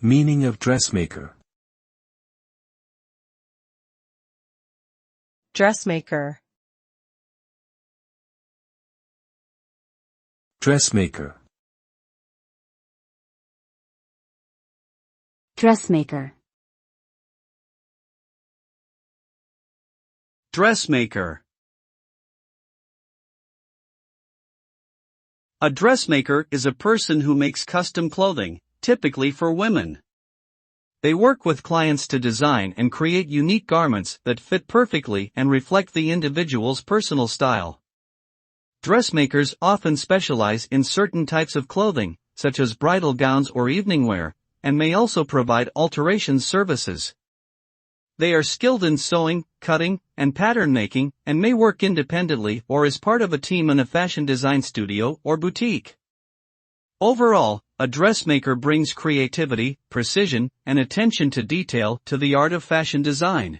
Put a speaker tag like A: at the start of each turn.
A: Meaning of dressmaker.
B: Dressmaker.
A: Dressmaker.
C: Dressmaker.
D: Dressmaker. A dressmaker is a person who makes custom clothing, typically for women. They work with clients to design and create unique garments that fit perfectly and reflect the individual's personal style. Dressmakers often specialize in certain types of clothing, such as bridal gowns or evening wear, and may also provide alterations services. They are skilled in sewing, cutting, and pattern making, and may work independently or as part of a team in a fashion design studio or boutique. Overall, a dressmaker brings creativity, precision, and attention to detail to the art of fashion design.